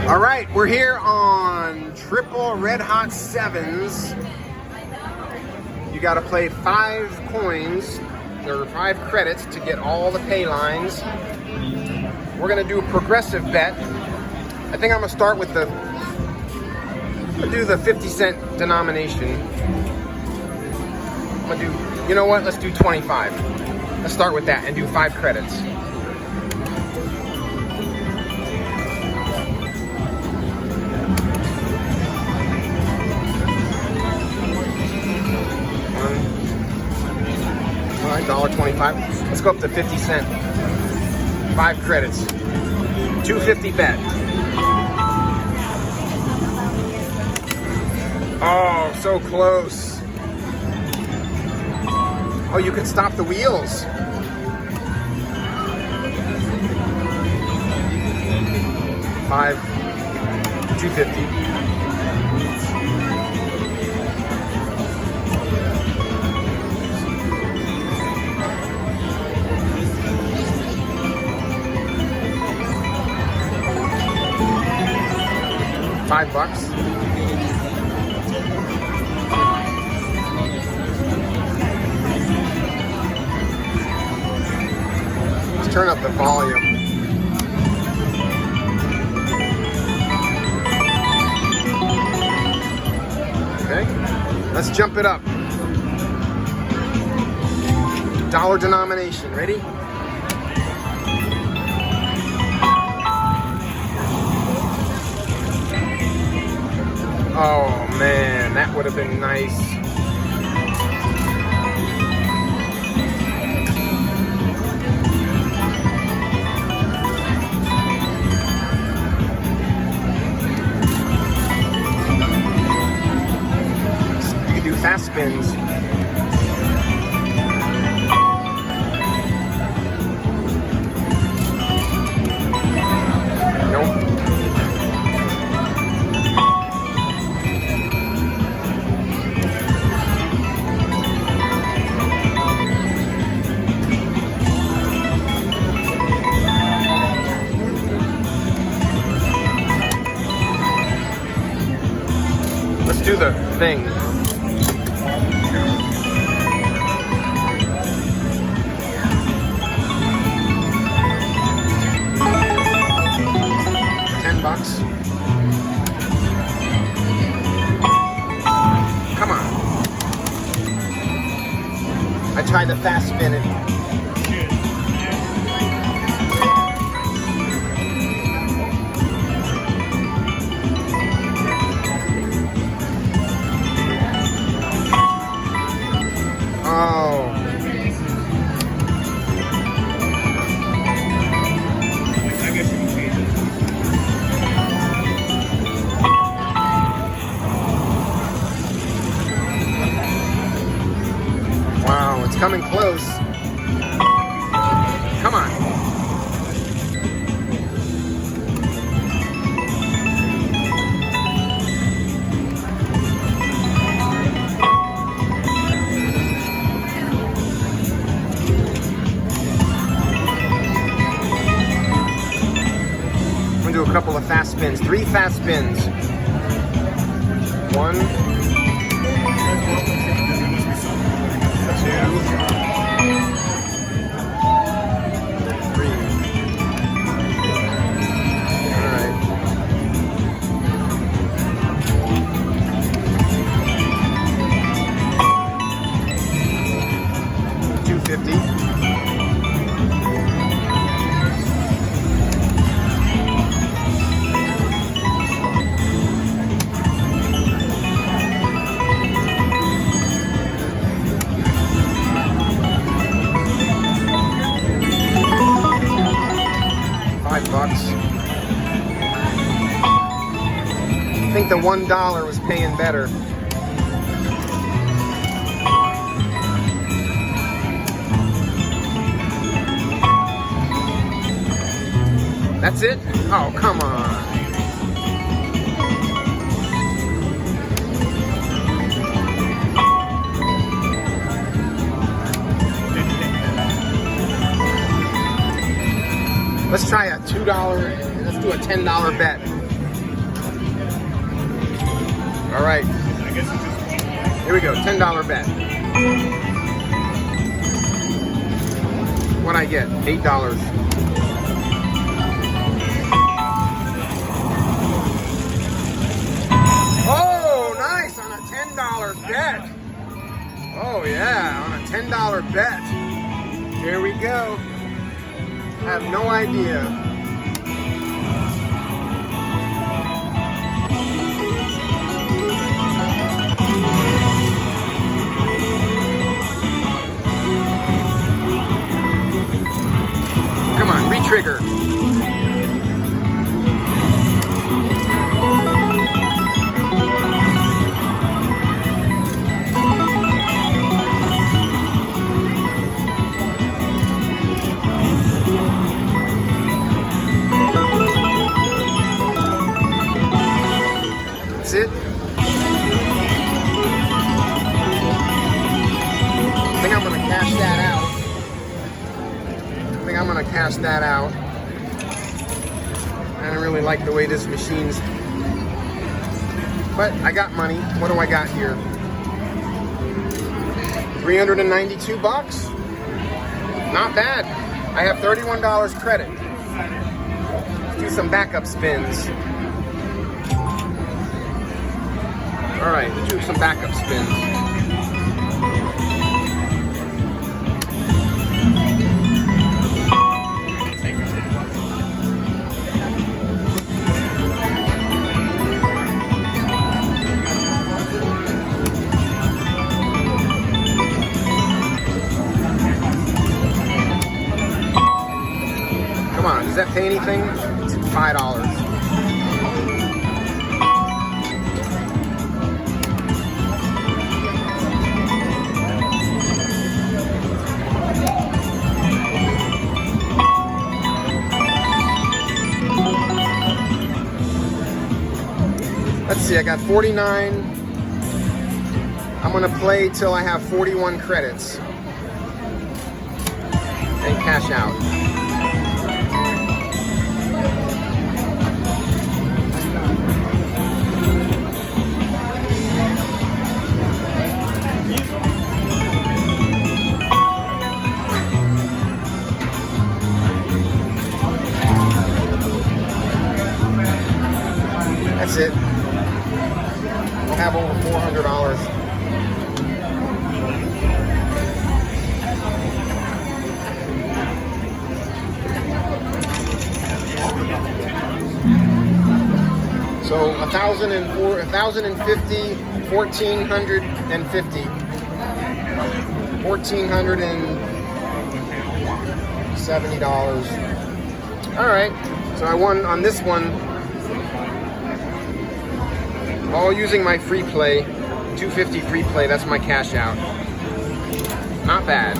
All right, we're here on Triple Red Hot Sevens. You got to play 5 coins, or 5 credits to get all the pay lines. We're gonna do a progressive bet. I think I'm gonna start with the, do the 50-cent denomination. I'm gonna do, you know what? Let's do 25. Let's start with that and do 5 credits. $1.25. Let's go up to 50 cent. 5 credits. 250 bet. Oh, so close. Oh, you can stop the wheels. $5. 250. $5. Let's turn up the volume. Okay, let's jump it up. Dollar denomination, ready? Oh man, that would have been nice. You can do fast spins. Nope. Let's do the thing. $10. Come on. I tried to fast spin it. Oh. Wow, it's coming close. Come on. Do a couple of fast spins, 3 fast spins. 1, 2, 3. All right. 250. $5. I think the $1 was paying better. That's it? Oh, come on. Let's try a $2, let's do a $10 bet. All right. Here we go. $10 bet. What'd I get? $8. Oh, nice on a $10 bet. Oh yeah, on a $10 bet. Here we go. Have no idea. Come on, re-trigger. That's it. I think I'm gonna cash that out. Cash that out. I don't really like the way this machine's, but I got money. What do I got here? 392 bucks. Not bad. I have $31 credit. Let's do some backup spins. All right, let's do some backup spins. Come on, does that pay anything? It's $5. Let's see, I got 49. I'm gonna play till I have 41 credits and cash out. That's it. We'll have over $400. So 1,050, 1,450, $1,470. All right. So I won on this one. All using my free play, 250 free play, that's my cash out. Not bad.